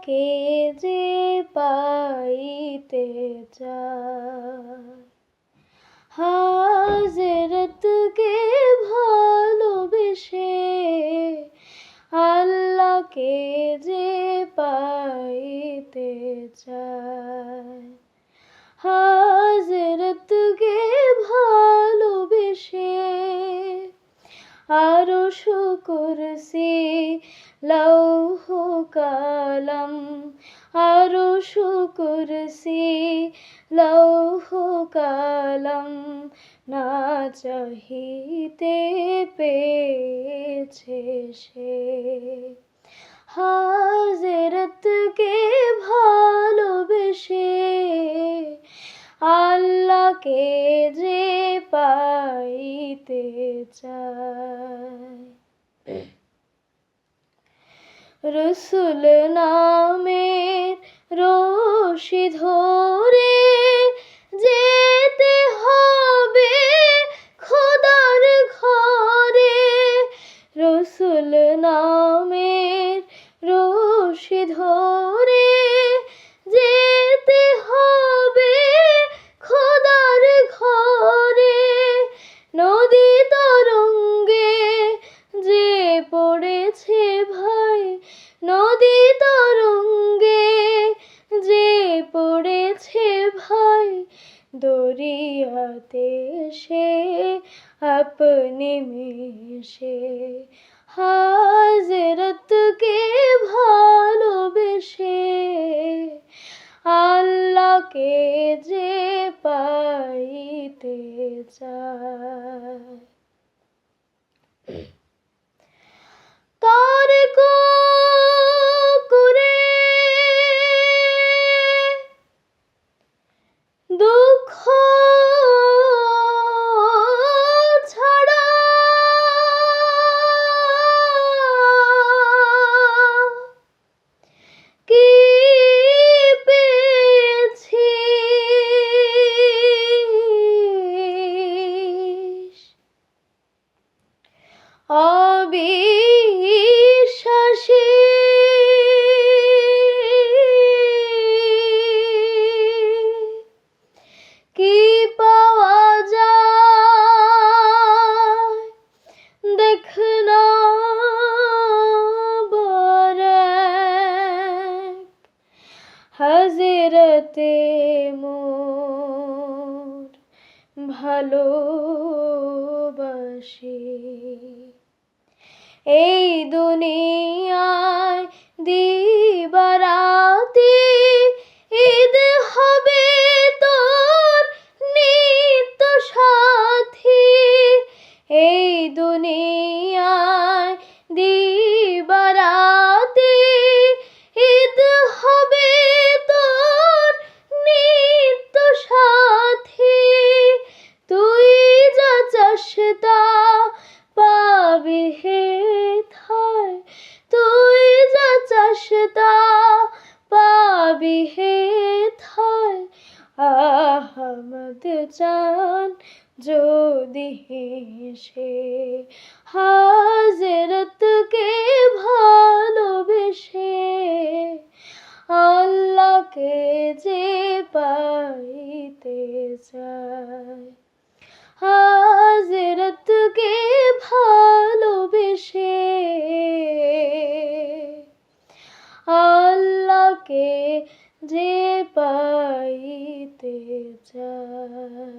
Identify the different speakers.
Speaker 1: আল্লাহকে যে পাইতে চায়, হাজরতকে ভালোবেসে আল্লাহকে যে পাইতে চায়, হাজরতকে ভালোবেসে আরশ কুরসি লৌহ কলম, আরশ কুরসি লৌহ কলম না চাহিতে পেয়েছে সে, হাজরতকে ভালোবেসে আল্লাহকে যে পাইতে চায়। রসুল নামের রশি ধরে যেতে হবে খোদার ঘরে, রসুল নামের রশি ধরে যেতে হবে খোদার ঘরে, নদী তরঙ্গে যে পড়েছে ভাই, নদী তরঙ্গে যে পড়েছে ভাই, দরিয়াতে সে আপনি মিশে হাজরতকে ভালোবেসে আল্লাহকে যে পাইতে চায়। তার করে দুঃখ ছাড়া কি পেয়েছিস, অবিশ্বাসী কি পাওয়া যায় দেখ না বরং, হাজরতে মোর ভালোবাসি, এই দুনিয়ায় দিবারাতি ঈদ হবে তোর নিত্য সাথী, এই দুনিয়ায় দিবারাতি ঈদ হবে তোর নিত্য সাথী, তুই যা চাস তা পাবি হে থায়, তুই যা চাস তা পাবি হে থায়, আহমদ চান যদি সে হাজরতকে ভালোবেসে আল্লাহকে যে পাইতে চায়, হাজরতকে ভালোবেসে আল্লাহকে যে পাইতে চায়।